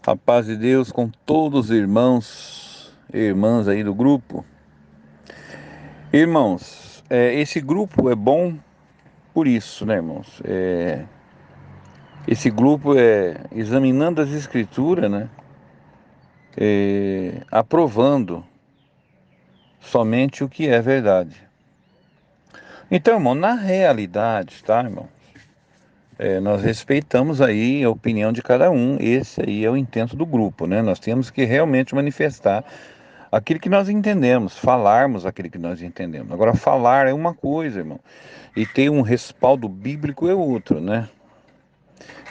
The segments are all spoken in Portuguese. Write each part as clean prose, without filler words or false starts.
A paz de Deus com todos os irmãos e irmãs aí do grupo. Irmãos, esse grupo é bom por isso, né, irmãos? Esse grupo é examinando as escrituras, né? Aprovando somente o que é verdade. Então, irmão, na realidade, tá, irmão? Nós respeitamos aí a opinião de cada um. Esse aí é o intento do grupo, né? Nós temos que realmente manifestar aquilo que nós entendemos, falarmos aquilo que nós entendemos. Agora, falar é uma coisa, irmão, e ter um respaldo bíblico é outro, né?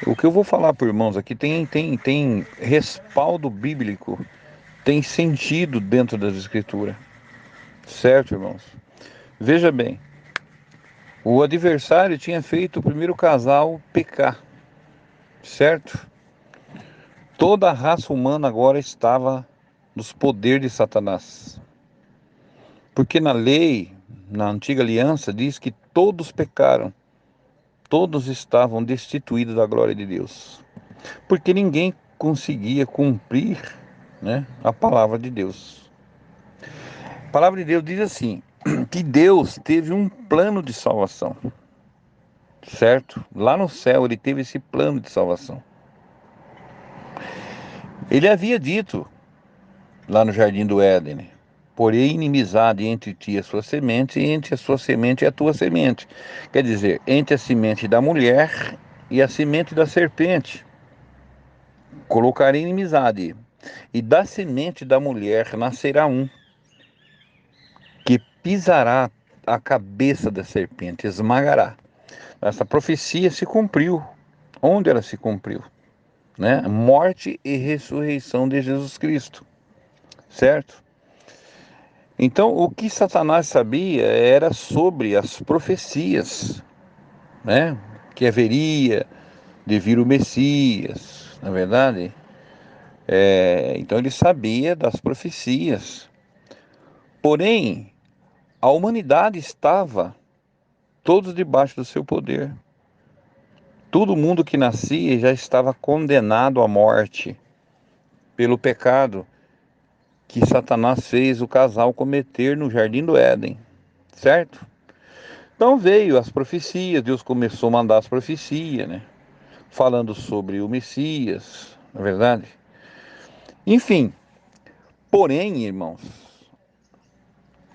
O que eu vou falar para irmãos aqui tem respaldo bíblico, tem sentido dentro das escrituras, certo, irmãos? Veja bem, o adversário tinha feito o primeiro casal pecar, certo? Toda a raça humana agora estava nos poderes de Satanás. Porque na lei, na antiga aliança, diz que todos pecaram, todos estavam destituídos da glória de Deus. Porque ninguém conseguia cumprir, né, a palavra de Deus. A palavra de Deus diz assim, que Deus teve um plano de salvação, certo? Lá no céu ele teve esse plano de salvação. Ele havia dito, lá no jardim do Éden, porém inimizade entre ti e a sua semente, e entre a sua semente e a tua semente. Quer dizer, entre a semente da mulher e a semente da serpente. Colocarei inimizade. E da semente da mulher nascerá um, que pisará a cabeça da serpente, esmagará. Essa profecia se cumpriu. Onde ela se cumpriu? Né? Morte e ressurreição de Jesus Cristo. Certo? Então, o que Satanás sabia era sobre as profecias, né? Que haveria de vir o Messias, na verdade. Então, ele sabia das profecias. Porém, a humanidade estava todos debaixo do seu poder. Todo mundo que nascia já estava condenado à morte pelo pecado que Satanás fez o casal cometer no Jardim do Éden, certo? Então veio as profecias, Deus começou a mandar as profecias, né? Falando sobre o Messias, na verdade. Enfim, porém, irmãos,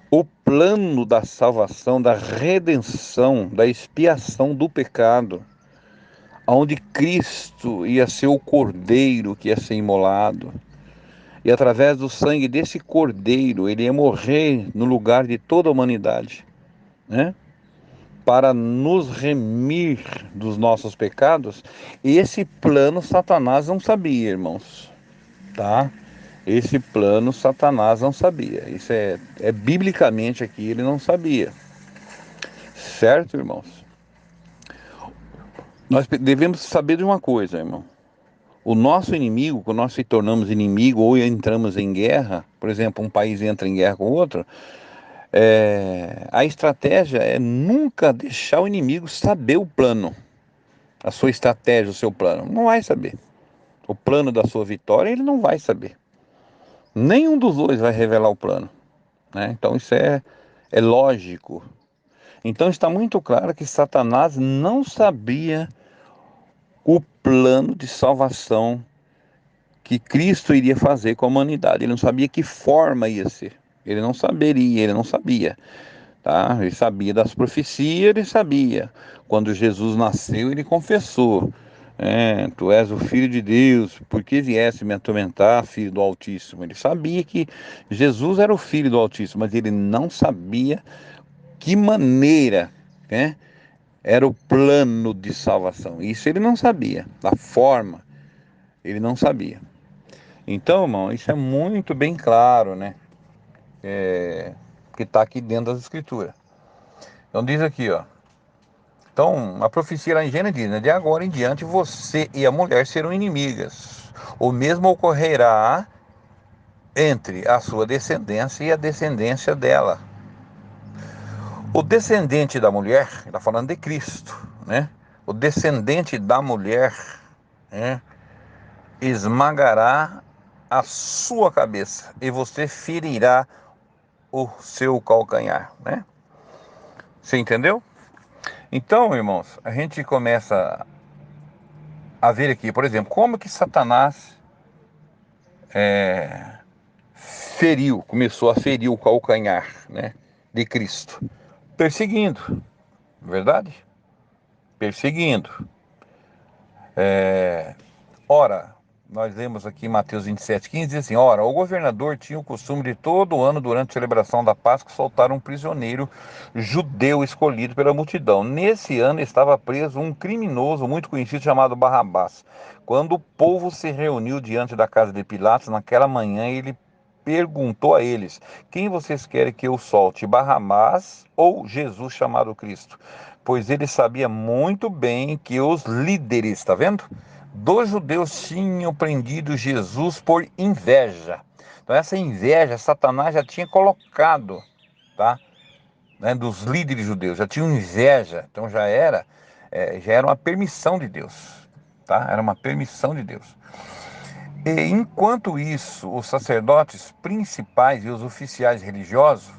o plano da salvação, da redenção, da expiação do pecado, onde Cristo ia ser o cordeiro que ia ser imolado, e através do sangue desse cordeiro, ele ia morrer no lugar de toda a humanidade, né? Para nos remir dos nossos pecados. Esse plano Satanás não sabia, irmãos, tá? Esse plano Satanás não sabia. Isso é biblicamente aqui, ele não sabia. Certo, irmãos? Nós devemos saber de uma coisa, irmão. O nosso inimigo, quando nós se tornamos inimigo ou entramos em guerra, por exemplo, um país entra em guerra com outro, a estratégia é nunca deixar o inimigo saber o plano, a sua estratégia, o seu plano. Não vai saber. O plano da sua vitória, ele não vai saber. Nenhum dos dois vai revelar o plano, né? Então isso é lógico. Então está muito claro que Satanás não sabia o plano de salvação que Cristo iria fazer com a humanidade. Ele não sabia que forma ia ser. Ele não saberia, ele não sabia. Tá? Ele sabia das profecias, ele sabia. Quando Jesus nasceu, ele confessou: Tu és o Filho de Deus, por que viesse me atormentar, Filho do Altíssimo? Ele sabia que Jesus era o Filho do Altíssimo, mas ele não sabia que maneira, né, era o plano de salvação. Isso ele não sabia. Da forma, ele não sabia. Então, irmão, isso é muito bem claro, né? Que está aqui dentro das Escrituras. Então diz aqui, ó. Então, a profecia lá em Gênesis diz, né? De agora em diante você e a mulher serão inimigas. O mesmo ocorrerá entre a sua descendência e a descendência dela. O descendente da mulher, está falando de Cristo, né? O descendente da mulher, né, esmagará a sua cabeça e você ferirá o seu calcanhar, né? Você entendeu? Então, irmãos, a gente começa a ver aqui, por exemplo, como que Satanás começou a ferir o calcanhar, né, de Cristo, perseguindo, verdade? Perseguindo. Ora, nós lemos aqui em Mateus 27:15, diz assim: ora, o governador tinha o costume de todo ano, durante a celebração da Páscoa, soltar um prisioneiro judeu escolhido pela multidão. Nesse ano estava preso um criminoso muito conhecido chamado Barrabás. Quando o povo se reuniu diante da casa de Pilatos, naquela manhã, ele perguntou a eles: quem vocês querem que eu solte, Barrabás ou Jesus chamado Cristo? Pois ele sabia muito bem que os líderes, está vendo? Dos judeus tinham prendido Jesus por inveja. Então essa inveja Satanás já tinha colocado, tá? Né, dos líderes judeus, já tinham inveja. Então já era uma permissão de Deus, tá? Era uma permissão de Deus. E enquanto isso, os sacerdotes principais e os oficiais religiosos,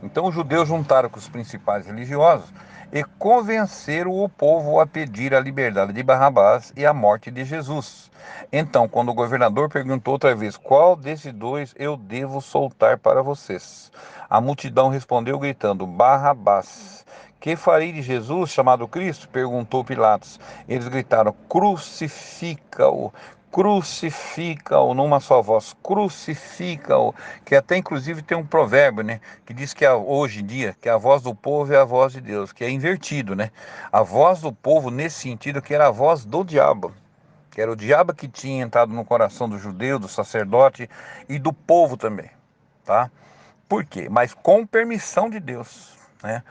então os judeus juntaram com os principais religiosos e convenceram o povo a pedir a liberdade de Barrabás e a morte de Jesus. Então, quando o governador perguntou outra vez: qual desses dois eu devo soltar para vocês? A multidão respondeu gritando: Barrabás. Que farei de Jesus, chamado Cristo? Perguntou Pilatos. Eles gritaram: crucifica-o. Crucifica-o, numa só voz, crucifica-o, que até inclusive tem um provérbio, né, que diz que hoje em dia, que a voz do povo é a voz de Deus, que é invertido, né, a voz do povo nesse sentido que era a voz do diabo, que era o diabo que tinha entrado no coração do judeu, do sacerdote e do povo também, tá? Por quê? Mas com permissão de Deus, né?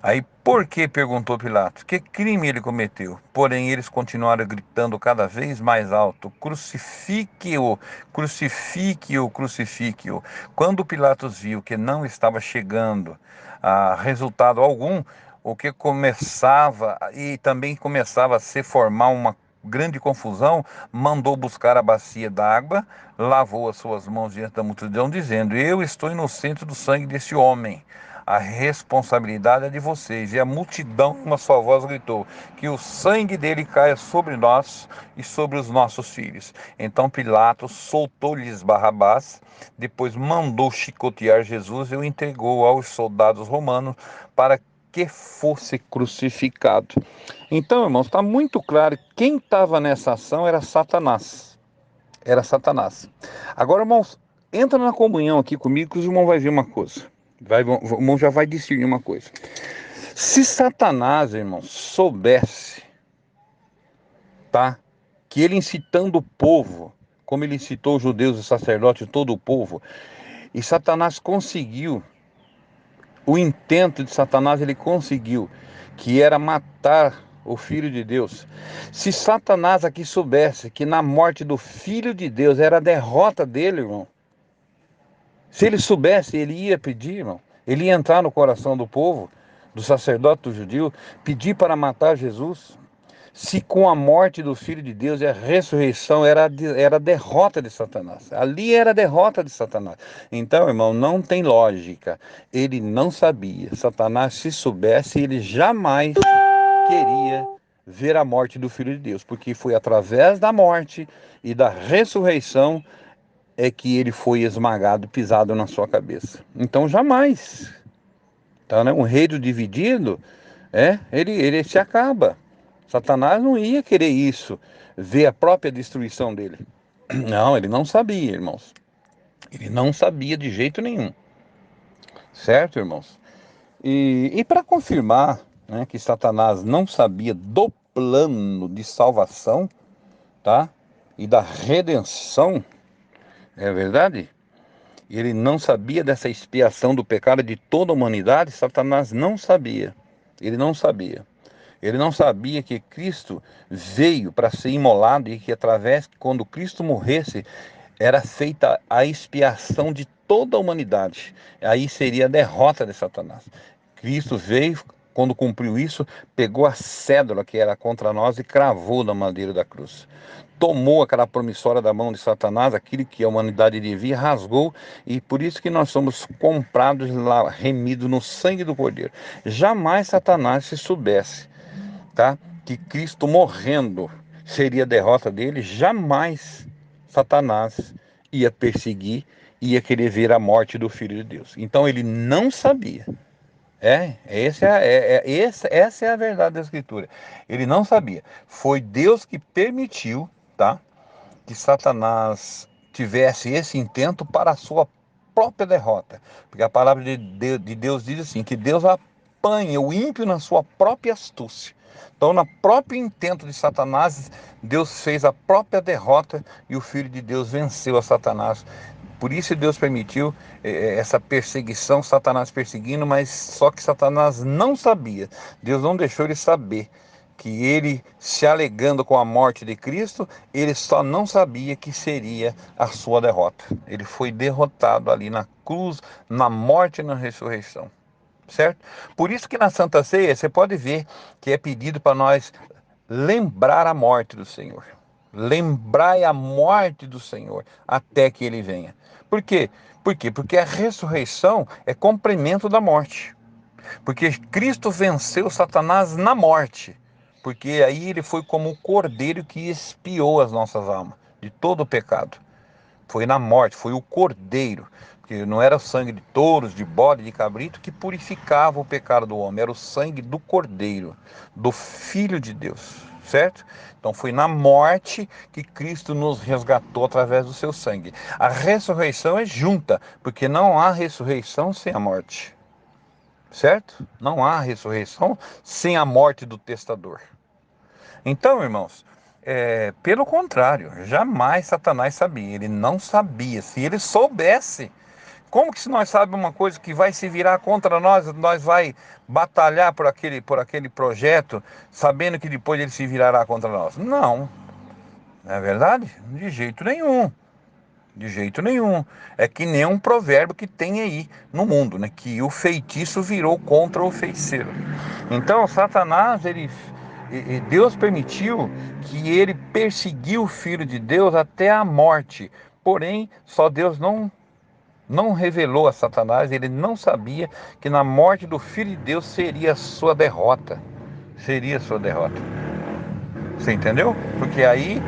Aí, por que, perguntou Pilatos, que crime ele cometeu? Porém, eles continuaram gritando cada vez mais alto: crucifique-o, crucifique-o, crucifique-o. Quando Pilatos viu que não estava chegando a resultado algum, o que começava, e também começava a se formar uma grande confusão, mandou buscar a bacia d'água, lavou as suas mãos diante da multidão, dizendo: eu estou inocente do sangue desse homem. A responsabilidade é de vocês. E a multidão, uma só voz, gritou: que o sangue dele caia sobre nós e sobre os nossos filhos. Então Pilatos soltou-lhes Barrabás, depois mandou chicotear Jesus e o entregou aos soldados romanos para que fosse crucificado. Então, irmãos, está muito claro que quem estava nessa ação era Satanás. Era Satanás. Agora, irmãos, entra na comunhão aqui comigo que os irmãos vão ver uma coisa. O irmão já vai discernir uma coisa. Se Satanás, irmão, soubesse, tá? Que ele incitando o povo, como ele incitou os judeus, os sacerdotes, todo o povo, e Satanás conseguiu, o intento de Satanás ele conseguiu, que era matar o Filho de Deus. Se Satanás aqui soubesse que na morte do Filho de Deus era a derrota dele, irmão, se ele soubesse, ele ia pedir, irmão. Ele ia entrar no coração do povo, do sacerdote, do judeu, pedir para matar Jesus. Se com a morte do Filho de Deus e a ressurreição era a derrota de Satanás. Ali era a derrota de Satanás. Então, irmão, não tem lógica. Ele não sabia. Satanás, se soubesse, ele jamais queria ver a morte do Filho de Deus. Porque foi através da morte e da ressurreição é que ele foi esmagado, pisado na sua cabeça. Então jamais. Então, né, um reino dividido, ele se acaba. Satanás não ia querer isso, ver a própria destruição dele. Não, ele não sabia, irmãos. Ele não sabia de jeito nenhum. Certo, irmãos? E para confirmar, né, que Satanás não sabia do plano de salvação, tá? E da redenção, é verdade? Ele não sabia dessa expiação do pecado de toda a humanidade. Satanás não sabia. Ele não sabia. Ele não sabia que Cristo veio para ser imolado e que através, quando Cristo morresse, era feita a expiação de toda a humanidade. Aí seria a derrota de Satanás. Cristo veio, quando cumpriu isso, pegou a cédula que era contra nós e cravou na madeira da cruz. tomou aquela promissória da mão de Satanás, aquilo que a humanidade devia, rasgou, e por isso que nós somos comprados lá, remidos no sangue do Cordeiro. Jamais Satanás, se soubesse, tá, que Cristo morrendo seria a derrota dele, jamais Satanás ia perseguir, ia querer ver a morte do Filho de Deus. Então ele não sabia. Essa é a verdade da Escritura. Ele não sabia. Foi Deus que permitiu, tá, que Satanás tivesse esse intento para a sua própria derrota. Porque a palavra de Deus diz assim, que Deus apanha o ímpio na sua própria astúcia. Então, no próprio intento de Satanás, Deus fez a própria derrota e o Filho de Deus venceu a Satanás. Por isso Deus permitiu essa perseguição, Satanás perseguindo, mas só que Satanás não sabia. Deus não deixou ele saber que ele, se alegando com a morte de Cristo, ele só não sabia que seria a sua derrota. Ele foi derrotado ali na cruz, na morte e na ressurreição. Certo? Por isso que na Santa Ceia você pode ver que é pedido para nós lembrar a morte do Senhor. Lembrai a morte do Senhor até que ele venha. Por quê? Por quê? Porque a ressurreição é complemento da morte. Porque Cristo venceu Satanás na morte. Porque aí ele foi como o cordeiro que expiou as nossas almas de todo o pecado. Foi na morte, foi o cordeiro. Porque não era o sangue de touros, de bode, de cabrito que purificava o pecado do homem. Era o sangue do cordeiro, do Filho de Deus. Certo? Então foi na morte que Cristo nos resgatou através do seu sangue. A ressurreição é junta, porque não há ressurreição sem a morte. Certo? Não há ressurreição sem a morte do testador. Então, irmãos, pelo contrário, jamais Satanás sabia. Ele não sabia. Se ele soubesse, como que se nós sabemos uma coisa que vai se virar contra nós, nós vai batalhar por aquele projeto, sabendo que depois ele se virará contra nós? Não, não é verdade? De jeito nenhum. De jeito nenhum. É que nem um provérbio que tem aí no mundo, né? Que o feitiço virou contra o feiticeiro. Então, Satanás, Deus permitiu que ele perseguiu o Filho de Deus até a morte. Porém, só Deus não revelou a Satanás, ele não sabia que na morte do Filho de Deus seria a sua derrota. Seria a sua derrota. Você entendeu? Porque aí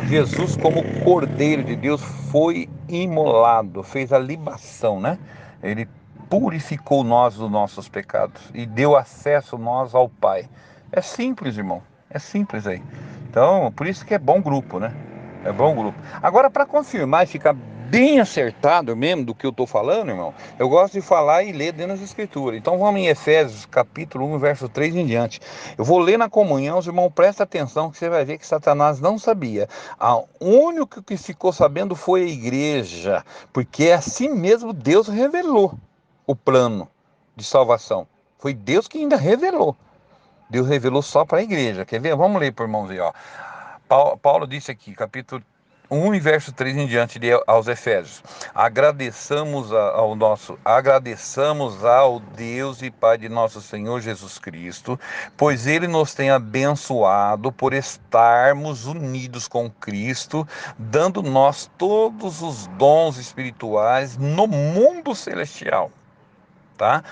Jesus, como Cordeiro de Deus, foi imolado, fez a libação, né? Ele purificou nós dos nossos pecados e deu acesso nós ao Pai. É simples, irmão. É simples aí. Então, por isso que é bom grupo, né? É bom grupo. Agora, para confirmar e ficar bem acertado mesmo do que eu estou falando, irmão, eu gosto de falar e ler dentro das Escrituras. Então vamos em Efésios, capítulo 1, verso 3 em diante. Eu vou ler na comunhão, os irmãos, presta atenção que você vai ver que Satanás não sabia. O único que ficou sabendo foi a igreja, porque assim mesmo Deus revelou o plano de salvação. Foi Deus que ainda revelou. Deus revelou só para a igreja. Quer ver? Vamos ler, por irmãos aí, ó. Paulo disse aqui, capítulo 1 e verso 3 em diante aos Efésios: agradeçamos ao Deus e Pai de nosso Senhor Jesus Cristo, pois ele nos tem abençoado por estarmos unidos com Cristo, dando nós todos os dons espirituais no mundo celestial, tá?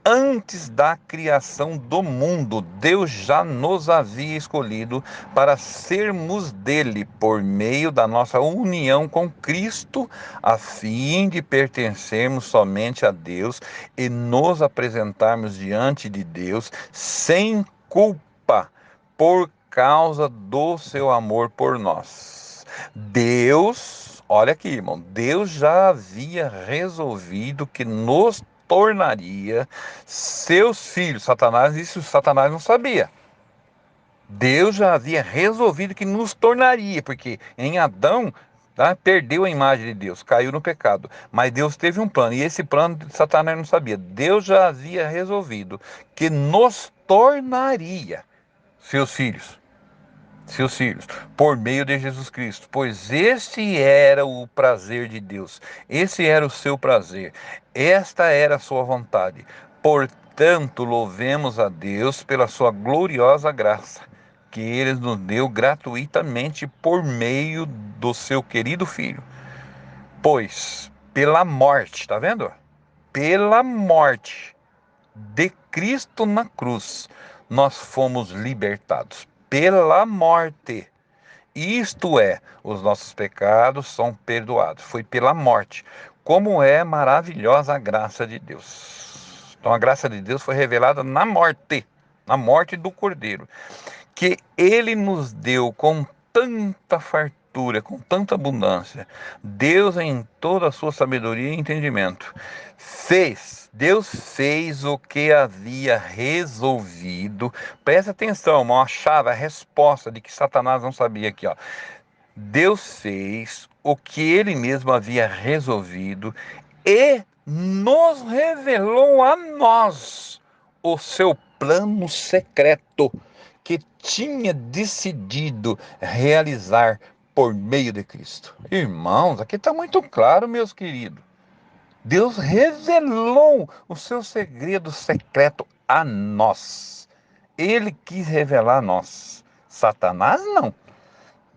Antes da criação do mundo, Deus já nos havia escolhido para sermos dele, por meio da nossa união com Cristo, a fim de pertencermos somente a Deus e nos apresentarmos diante de Deus sem culpa, por causa do seu amor por nós. Deus, olha aqui, irmão, Deus já havia resolvido que nos tornaria seus filhos. Isso Satanás não sabia. Deus já havia resolvido que nos tornaria, porque em Adão, tá, perdeu a imagem de Deus, caiu no pecado. Mas Deus teve um plano, e esse plano Satanás não sabia. Deus já havia resolvido que nos tornaria seus filhos. Seus filhos, por meio de Jesus Cristo, pois este era o prazer de Deus, esse era o seu prazer, esta era a sua vontade. Portanto, louvemos a Deus pela sua gloriosa graça, que Ele nos deu gratuitamente por meio do seu querido Filho. Pois, pela morte, tá vendo? Pela morte de Cristo na cruz, nós fomos libertados. Pela morte. Isto é, os nossos pecados são perdoados. Foi pela morte. Como é maravilhosa a graça de Deus. Então a graça de Deus foi revelada na morte do Cordeiro, que ele nos deu com tanta fartura, com tanta abundância. Deus, em toda a sua sabedoria e entendimento, Deus fez o que havia resolvido. Presta atenção, irmão, a chave, a resposta de que Satanás não sabia aqui, ó. Deus fez o que ele mesmo havia resolvido e nos revelou a nós o seu plano secreto que tinha decidido realizar por meio de Cristo. Irmãos, aqui está muito claro, meus queridos. Deus revelou o seu segredo secreto a nós. Ele quis revelar a nós. Satanás não.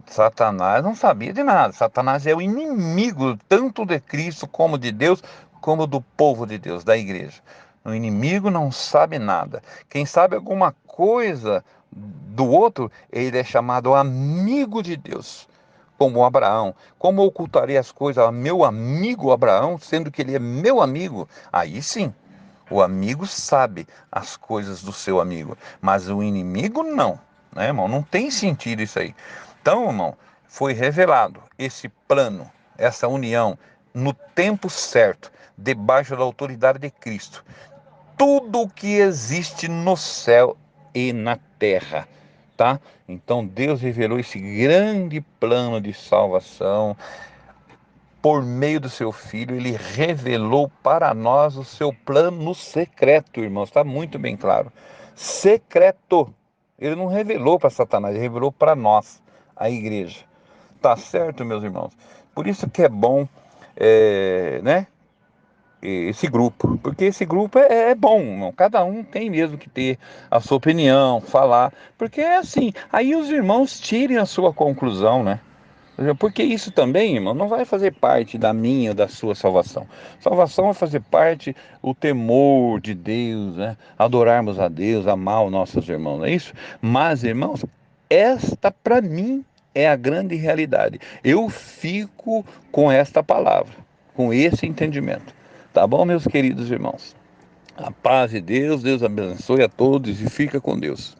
Satanás não sabia de nada. Satanás é o inimigo tanto de Cristo como de Deus, como do povo de Deus, da igreja. O inimigo não sabe nada. Quem sabe alguma coisa do outro, ele é chamado amigo de Deus, como Abraão. Como ocultarei as coisas a meu amigo Abraão, sendo que ele é meu amigo? Aí sim, o amigo sabe as coisas do seu amigo, mas o inimigo não, né, irmão? Não tem sentido isso aí. Então, irmão, foi revelado esse plano, essa união, no tempo certo, debaixo da autoridade de Cristo. Tudo o que existe no céu e na terra, tá? Então Deus revelou esse grande plano de salvação por meio do seu Filho. Ele revelou para nós o seu plano secreto, irmãos, está muito bem claro. Secreto. Ele não revelou para Satanás, ele revelou para nós, a igreja. Tá certo, meus irmãos? Por isso que é bom, né? Esse grupo, porque esse grupo é bom, irmão. Cada um tem mesmo que ter a sua opinião, falar, porque é assim, aí os irmãos tirem a sua conclusão, né? Porque isso também, irmão, não vai fazer parte da minha ou da sua salvação. Salvação vai fazer parte o temor de Deus, né? Adorarmos a Deus, amar os nossos irmãos, não é isso? Mas, irmãos, esta para mim é a grande realidade. Eu fico com esta palavra, com esse entendimento. Tá bom, meus queridos irmãos? A paz de Deus, Deus abençoe a todos e fica com Deus.